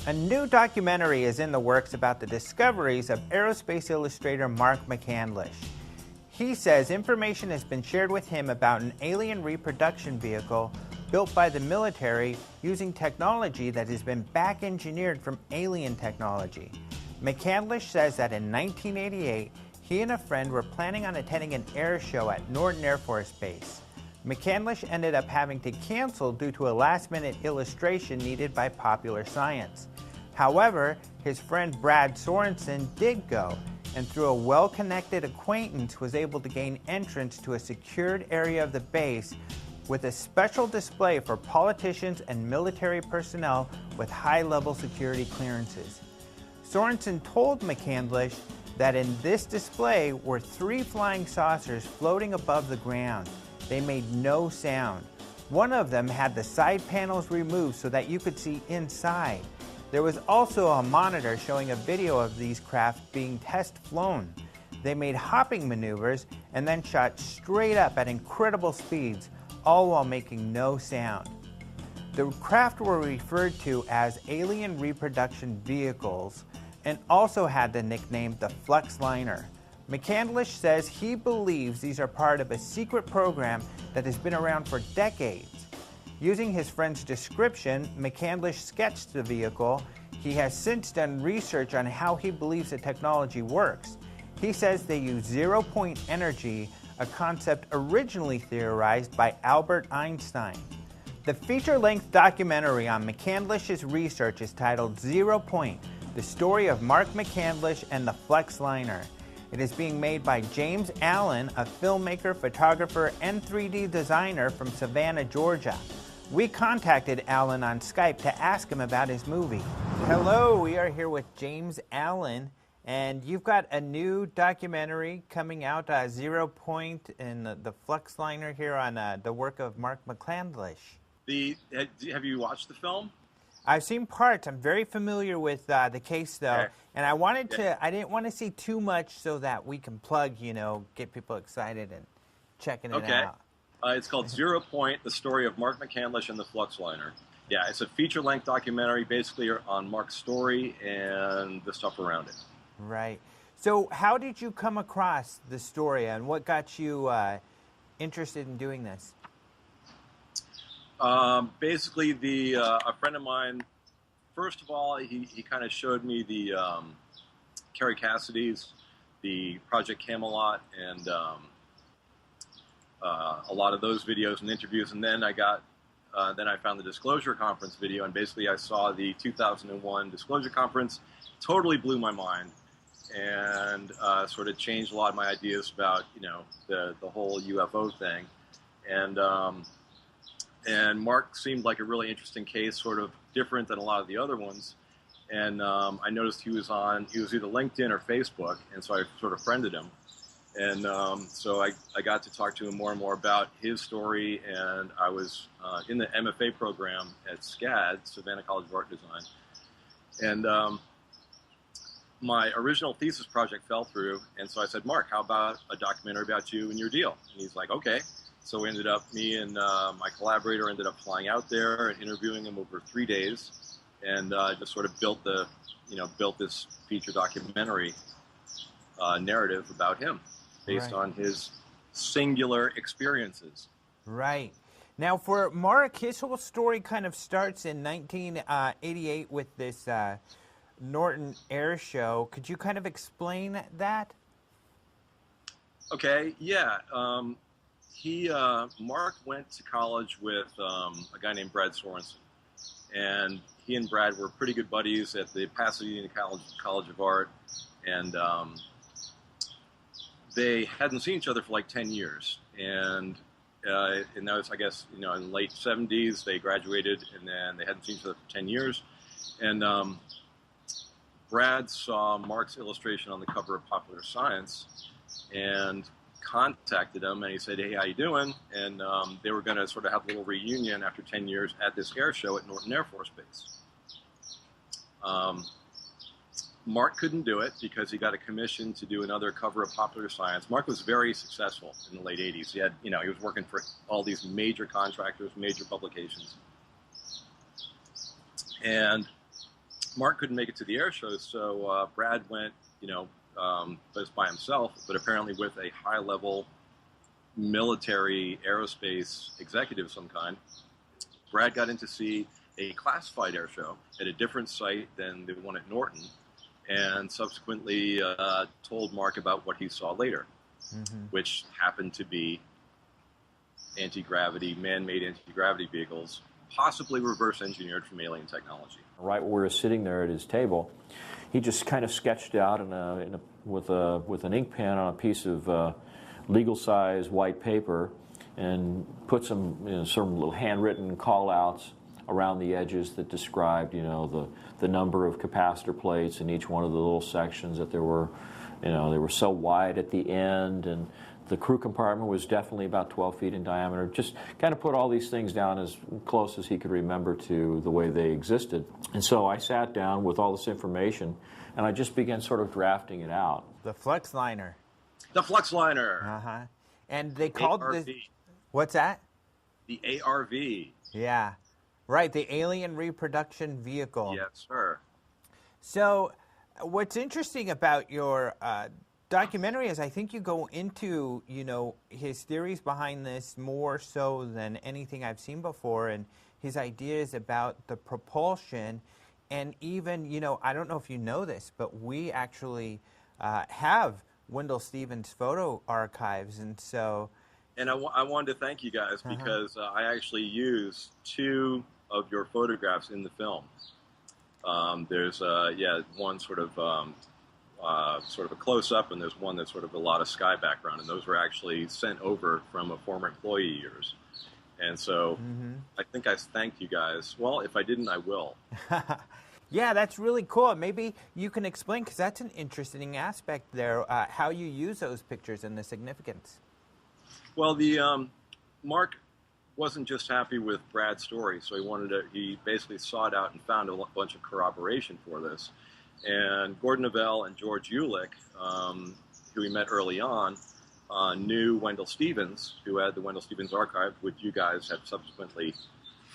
A new documentary is in the works about the discoveries of aerospace illustrator Mark McCandlish. He says information has been shared with him about an alien reproduction vehicle built by the military using technology that has been back engineered from alien technology. McCandlish says that in 1988, he and a friend were planning on attending an air show at Norton Air Force Base. McCandlish ended up having to cancel due to a last-minute illustration needed by Popular Science. However, his friend Brad Sorensen did go, and through a well-connected acquaintance was able to gain entrance to a secured area of the base with a special display for politicians and military personnel with high-level security clearances. Sorensen told McCandlish that in this display were 3 flying saucers floating above the ground. They made no sound. One of them had the side panels removed so that you could see inside. There was also a monitor showing a video of these craft being test flown. They made hopping maneuvers and then shot straight up at incredible speeds, all while making no sound. The craft were referred to as alien reproduction vehicles and also had the nickname the Flux Liner. McCandlish says he believes these are part of a secret program that has been around for decades. Using his friend's description, McCandlish sketched the vehicle. He has since done research on how he believes the technology works. He says they use zero-point energy, a concept originally theorized by Albert Einstein. The feature-length documentary on McCandlish's research is titled Zero Point, The Story of Mark McCandlish and the Flux Liner. It is being made by James Allen, a filmmaker, photographer, and 3D designer from Savannah, Georgia. We contacted Allen on Skype to ask him about his movie. Hello, we are here with James Allen, and you've got a new documentary coming out, Zero Point, and the Flux Liner here on the work of Mark McCandlish. Have you watched the film? I've seen parts. I'm very familiar with the case, though, Okay. and I didn't want to see too much so that we can plug, get people excited and checking it out. It's called Zero Point, The Story of Mark McCandlish and the Flux Liner. Yeah, it's a feature-length documentary basically on Mark's story and the stuff around it. Right. So how did you come across the story, and what got you interested in doing this? Basically, a friend of mine, first of all, he kind of showed me the Kerry Cassidy's, the Project Camelot, and a lot of those videos and interviews, and then I found the Disclosure Conference video, and basically I saw the 2001 Disclosure Conference. Totally blew my mind, and sort of changed a lot of my ideas about the whole UFO thing, and Mark seemed like a really interesting case, sort of different than a lot of the other ones, and I noticed he was either LinkedIn or Facebook, and so I sort of friended him. And so I got to talk to him more and more about his story, and I was in the MFA program at SCAD, Savannah College of Art and Design, and my original thesis project fell through, and so I said, Mark, how about a documentary about you and your deal? And he's like, okay. So me and my collaborator ended up flying out there and interviewing him over 3 days, and just sort of built this feature documentary narrative about him, based on his singular experiences. Right. Now, for Mark, his whole story kind of starts in 1988 with this Norton Air Show. Could you kind of explain that? Okay, yeah. Mark went to college with a guy named Brad Sorensen, and he and Brad were pretty good buddies at the Pasadena College of Art, and they hadn't seen each other for like 10 years, and that was, I guess, in the late 70s, they graduated, and then they hadn't seen each other for 10 years, and Brad saw Mark's illustration on the cover of Popular Science, and contacted him, and he said, hey, how you doing? And they were going to sort of have a little reunion after 10 years at this air show at Norton Air Force Base. Mark couldn't do it because he got a commission to do another cover of Popular Science. Mark was very successful in the late 80s. He had, he was working for all these major contractors, major publications. And Mark couldn't make it to the air show, so Brad went, just by himself, but apparently with a high-level military aerospace executive of some kind. Brad got in to see a classified air show at a different site than the one at Norton, and subsequently told Mark about what he saw later, which happened to be anti-gravity, man-made anti-gravity vehicles, possibly reverse engineered from alien technology. Right where we were sitting there at his table, he just kind of sketched out with an ink pen on a piece of legal-size white paper, and put some little handwritten call-outs around the edges that described the number of capacitor plates in each one of the little sections, that there were they were so wide at the end, and the crew compartment was definitely about 12 feet in diameter. Just kind of put all these things down as close as he could remember to the way they existed. And so I sat down with all this information, and I just began sort of drafting it out. The flux liner. The flux liner. Uh-huh. And they called ARV. this... What's that? The ARV. Yeah. Right, the Alien Reproduction Vehicle. Yes, sir. So what's interesting about your documentary is I think you go into, his theories behind this more so than anything I've seen before, and his ideas about the propulsion. And even, I don't know if you know this, but we actually have Wendell Stevens' photo archives, and so... And I wanted to thank you guys because I actually used 2 of your photographs in the film. There's one sort of a close-up, and there's one that's sort of a lot of sky background, and those were actually sent over from a former employee of yours. And so I think I thanked you guys. Well, if I didn't, I will. Yeah, that's really cool. Maybe you can explain, because that's an interesting aspect there, how you use those pictures and the significance. Well, Mark wasn't just happy with Brad's story, so he basically sought out and found a bunch of corroboration for this. And Gordon Neville and George Ulick, who we met early on, knew Wendell Stevens, who had the Wendell Stevens archive, which you guys have subsequently,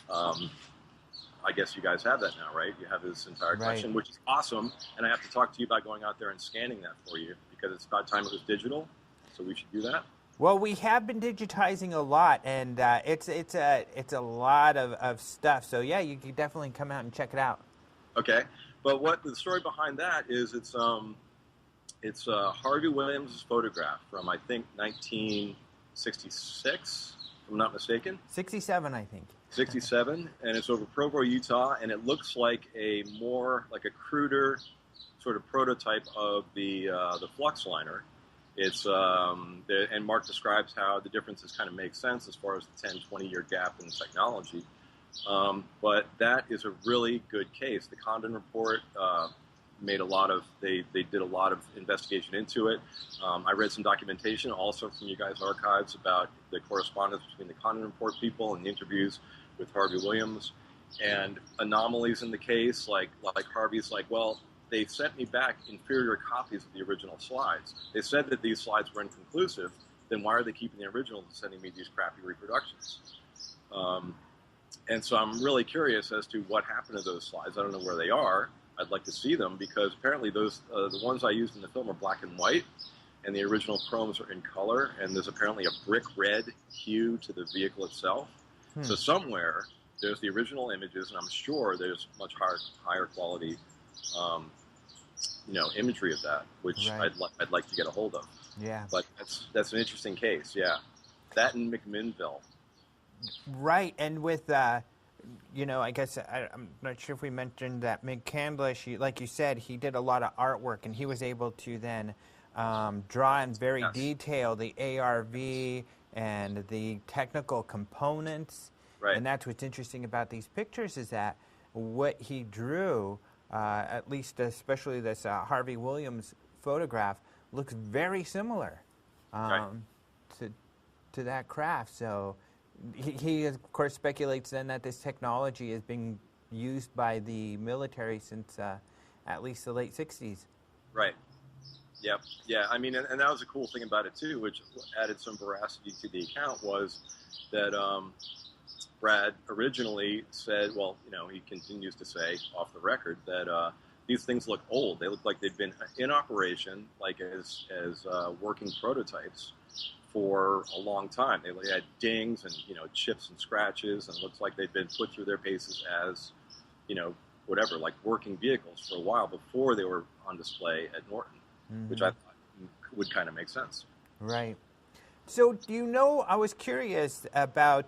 I guess you guys have that now, right? You have his entire collection, which is awesome. And I have to talk to you about going out there and scanning that for you, because it's about time it was digital, so we should do that. Well, we have been digitizing a lot, and it's a lot of stuff. So yeah, you can definitely come out and check it out. Okay, but what the story behind that is? It's Harvey Williams' photograph from, I think, 1966, if I'm not mistaken. 67, I think. 67, and it's over Provo, Utah, and it looks like a cruder sort of prototype of the flux liner. It's and Mark describes how the differences kind of make sense as far as the 10, 20-year gap in technology. But that is a really good case. The Condon report made they did a lot of investigation into it. I read some documentation also from you guys' archives about the correspondence between the Condon report people and the interviews with Harvey Williams, and anomalies in the case, like Harvey's like, well, they sent me back inferior copies of the original slides. They said that these slides were inconclusive. Then why are they keeping the originals and sending me these crappy reproductions? And so I'm really curious as to what happened to those slides. I don't know where they are. I'd like to see them, because apparently those the ones I used in the film are black and white, and the original chromes are in color, and there's apparently a brick red hue to the vehicle itself. So somewhere there's the original images, and I'm sure there's much higher quality imagery of that, which I'd like to get a hold of. Yeah. But that's an interesting case, yeah. That and McMinnville. Right, and with, I guess I'm not sure if we mentioned that McCandlish, like you said, he did a lot of artwork, and he was able to then draw in very detail the ARV and the technical components. Right. And that's what's interesting about these pictures, is that what he drew, at least especially this Harvey Williams photograph, looks very similar to that craft. So he of course speculates then that this technology is being used by the military since at least the late 60s. Right. Yep. Yeah. I mean, and that was a cool thing about it too, which added some veracity to the account, was that Brad originally said, well, he continues to say off the record that these things look old. They look like they've been in operation, like as working prototypes for a long time. They had dings and chips and scratches, and it looks like they'd been put through their paces as whatever, like working vehicles for a while before they were on display at Norton, which I thought would kind of make sense. Right. So, do you know? I was curious about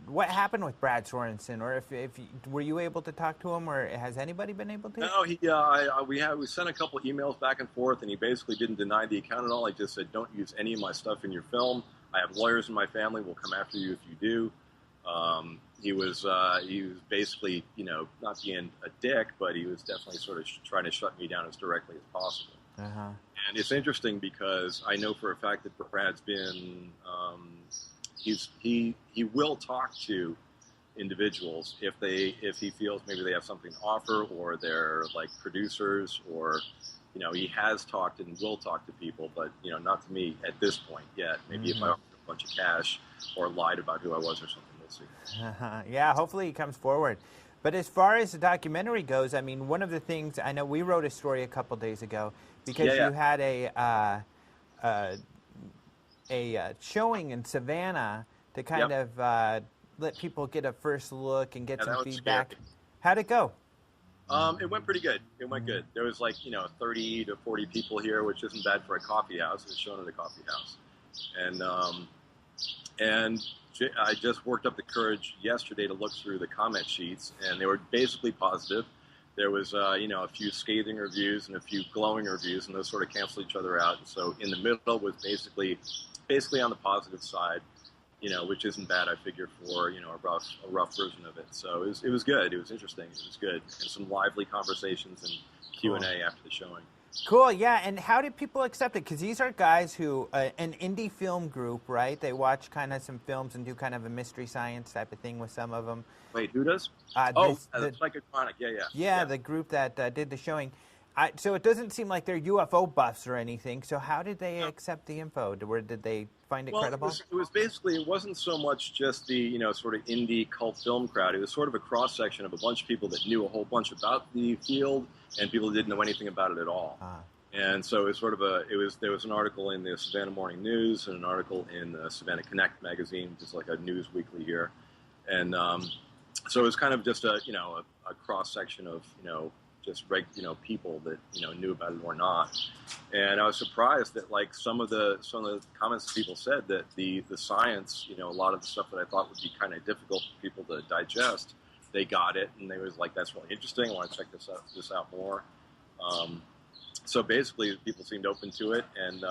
what happened with Brad Sorensen, or if were you able to talk to him, or has anybody been able to? No, we sent a couple emails back and forth, and he basically didn't deny the account at all. He just said, "Don't use any of my stuff in your film. I have lawyers in my family. We'll come after you if you do." He was basically not being a dick, but he was definitely sort of trying to shut me down as directly as possible. Uh-huh. And it's interesting because I know for a fact that Brad's been he will talk to individuals if he feels maybe they have something to offer, or they're like producers, or he has talked and will talk to people, but not to me at this point yet. Maybe if I offered a bunch of cash or lied about who I was or something, we'll see. Uh-huh. Yeah, hopefully he comes forward. But as far as the documentary goes, I mean, one of the things, I know we wrote a story a couple days ago because you had a showing in Savannah to kind of let people get a first look and get some feedback. Scary. How'd it go? It went pretty good. It went good. There was 30 to 40 people here, which isn't bad for a coffee house. It was shown at a coffee house. And I just worked up the courage yesterday to look through the comment sheets, and they were basically positive. There was, a few scathing reviews and a few glowing reviews, and those sort of cancel each other out. And so in the middle was basically on the positive side, which isn't bad, I figure, for a rough version of it. So it was good. It was interesting. It was good, and some lively conversations and Q&A after the showing. Cool, yeah. And how did people accept it? Because these are guys who, an indie film group, right? They watch kind of some films and do kind of a mystery science type of thing with some of them. Wait, who does? The Psychotronic, yeah. The group that did the showing. So it doesn't seem like they're UFO buffs or anything. So how did they accept the info? Did they find it credible? It was basically, it wasn't so much just the sort of indie cult film crowd. It was sort of a cross section of a bunch of people that knew a whole bunch about the field and people that didn't know anything about it at all. And so it was sort of there was an article in the Savannah Morning News and an article in the Savannah Connect magazine, which is like a news weekly here. And so it was kind of just a cross section of just people that knew about it or not. And I was surprised that like some of the comments that people said that the science, a lot of the stuff that I thought would be kind of difficult for people to digest, they got it, and they was like, that's really interesting. I want to check this out more. So basically, people seemed open to it and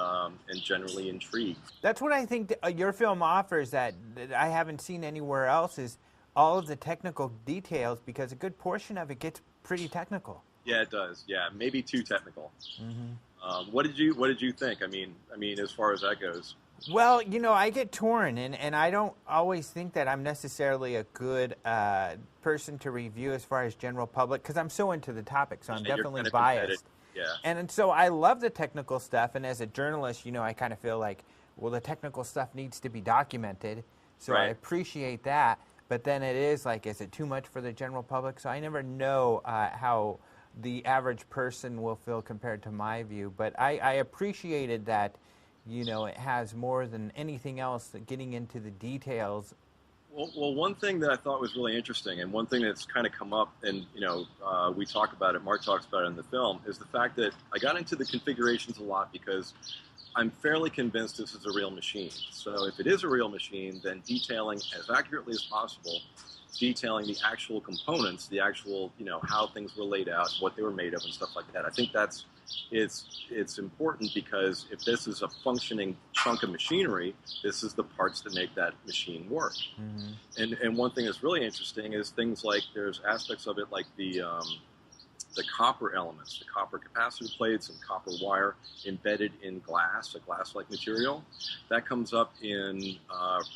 generally intrigued. That's what I think your film offers that I haven't seen anywhere else, is all of the technical details, because a good portion of it gets pretty technical. Yeah, it does. Yeah, maybe too technical. What did you think? I mean, as far as that goes. Well, I get torn, and I don't always think that I'm necessarily a good person to review as far as general public, because I'm so into the topic, so I'm definitely biased. Yeah. And so I love the technical stuff, and as a journalist, I kind of feel like, well, the technical stuff needs to be documented, so I appreciate that. But then it is like, is it too much for the general public? So I never know how the average person will feel compared to my view. But I appreciated that, it has more than anything else getting into the details. Well, one thing that I thought was really interesting, and one thing that's kind of come up, and we talk about it, Mark talks about it in the film, is the fact that I got into the configurations a lot because I'm fairly convinced this is a real machine. So if it is a real machine, then detailing as accurately as possible, detailing the actual components, the actual, how things were laid out, what they were made of, and stuff like that. I think it's important, because if this is a functioning chunk of machinery, this is the parts that make that machine work. And one thing that's really interesting is things like, there's aspects of it like the copper elements, the copper capacitor plates and copper wire embedded in glass, a glass-like material. That comes up in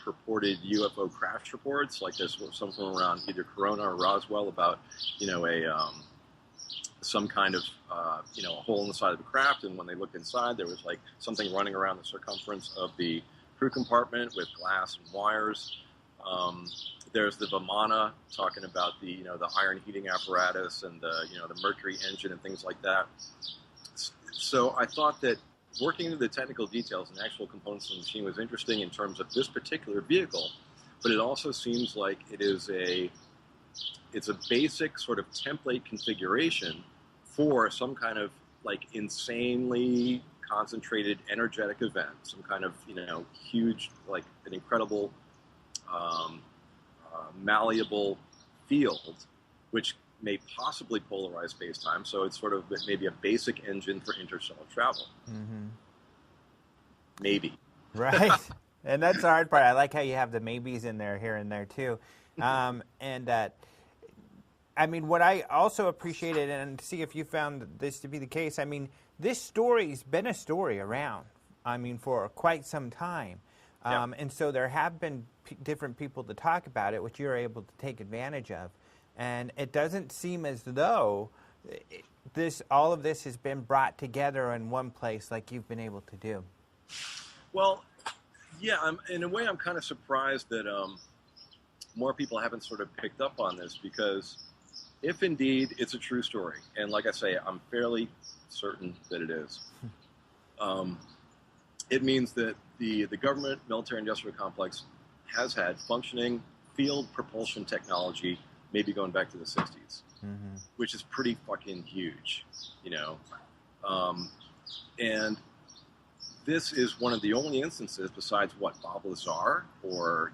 purported UFO crash reports, like there's something around either Corona or Roswell about, some kind of, a hole in the side of the craft, and when they looked inside, there was like something running around the circumference of the crew compartment with glass and wires. There's the Vimana talking about the the iron heating apparatus and the mercury engine and things like that. So I thought that working into the technical details and actual components of the machine was interesting in terms of this particular vehicle, but it also seems like it's a basic sort of template configuration for some kind of like insanely concentrated energetic event, some kind of huge, like an incredible malleable field, which may possibly polarize space-time. So it's sort of maybe a basic engine for interstellar travel. Mm-hmm. Maybe. Right. And that's the hard part. I like how you have the maybes in there here and there too. I mean, what I also appreciated, and see if you found this to be the case, I mean, this story's been a story around, I mean, for quite some time. And so there have been different people to talk about it, which you're able to take advantage of. And it doesn't seem as though all of this has been brought together in one place like you've been able to do. Well, yeah, in a way I'm kind of surprised that more people haven't sort of picked up on this, because if indeed it's a true story, and like I say, I'm fairly certain that it is, it means that the government military-industrial complex has had functioning field propulsion technology, maybe going back to the 60s, which is pretty fucking huge, and this is one of the only instances, besides Bob Lazar or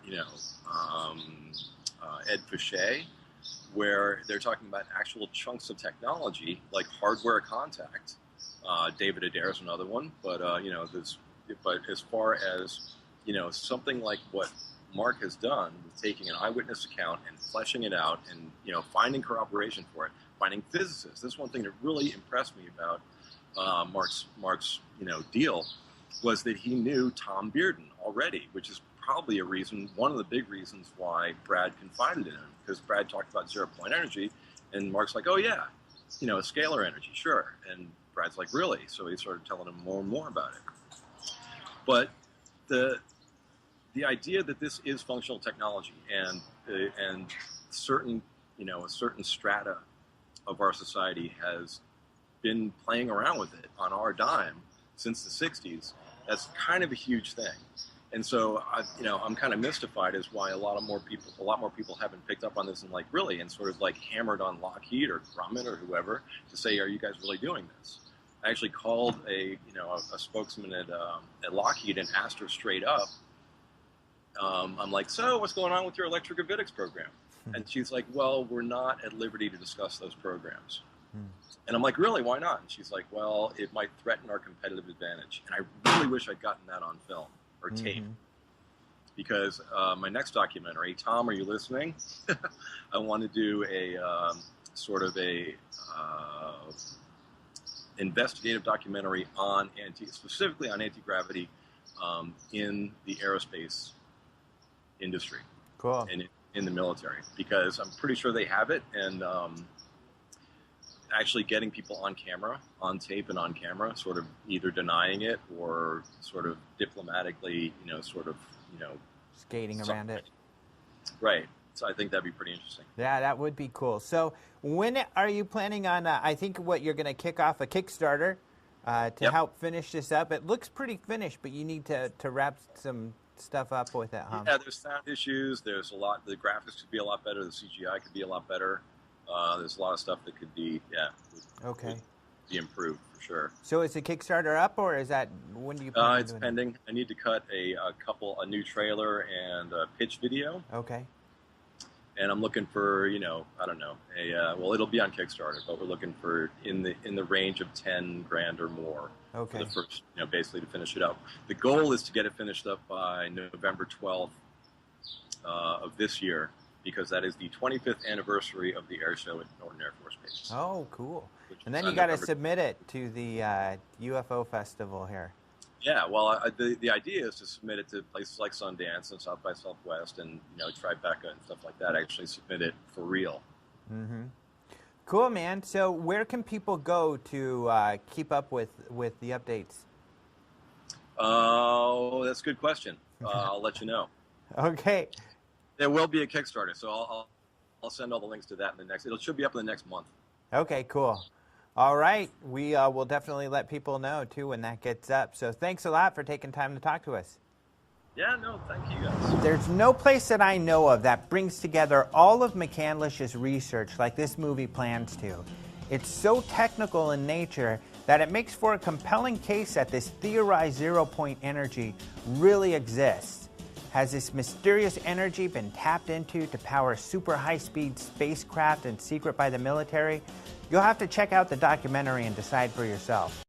Ed Fouché, where they're talking about actual chunks of technology like hardware contact. David Adair is another one, but but as far as something like what Mark has done with taking an eyewitness account and fleshing it out and finding corroboration for it, finding physicists. This is one thing that really impressed me about Mark's deal, was that he knew Tom Bearden already, which is probably one of the big reasons why Brad confided in him, because Brad talked about zero-point energy, and Mark's like, oh yeah, scalar energy, sure. And Brad's like, really? So he started telling him more and more about it. But the idea that this is functional technology and certain a certain strata of our society has been playing around with it on our dime since the 60s, that's kind of a huge thing. And so I'm kind of mystified as why a lot more people haven't picked up on this and sort of hammered on Lockheed or Grumman or whoever to say, are you guys really doing this? I actually called a spokesman at Lockheed and asked her straight up. I'm like, so what's going on with your electrogravitics program? And she's like, well, we're not at liberty to discuss those programs. And I'm like, really? Why not? And she's like, well, it might threaten our competitive advantage. And I really wish I'd gotten that on film or tape. Because my next documentary, Tom, are you listening? I want to do a sort of a investigative documentary on specifically on anti-gravity in the aerospace industry. Cool. And in the military, because I'm pretty sure they have it, and actually getting people on camera, on tape and on camera, sort of either denying it or sort of diplomatically, skating around it. Right. So I think that'd be pretty interesting. Yeah, that would be cool. So when are you planning on, I think what you're going to kick off a Kickstarter to help finish this up. It looks pretty finished, but you need to wrap some stuff up with it, huh? Yeah, there's sound issues. There's a lot. The graphics could be a lot better. The CGI could be a lot better. There's a lot of stuff that could be, would be improved for sure. So is the Kickstarter up, or is that, when do you plan It's pending. That? I need to cut a new trailer and a pitch video. Okay. And I'm looking for, I don't know, well, it'll be on Kickstarter, but we're looking for in the range of $10,000 or more. Okay. For the first, basically to finish it up. The goal is to get it finished up by November 12th of this year, because that is the 25th anniversary of the air show at Norton Air Force Base. Oh, cool. And then you got to submit it to the UFO festival here. Yeah, well, the idea is to submit it to places like Sundance and South by Southwest and, Tribeca and stuff like that. Actually submit it for real. Mm-hmm. Cool, man. So where can people go to keep up with the updates? Oh, that's a good question. I'll let you know. Okay. There will be a Kickstarter, so I'll send all the links to that in the next. It should be up in the next month. Okay, cool. All right, we will definitely let people know too when that gets up. So thanks a lot for taking time to talk to us. Yeah, no, thank you guys. There's no place that I know of that brings together all of McCandlish's research like this movie plans to. It's so technical in nature that it makes for a compelling case that this theorized zero-point energy really exists. Has this mysterious energy been tapped into to power super high-speed spacecraft in secret by the military? You'll have to check out the documentary and decide for yourself.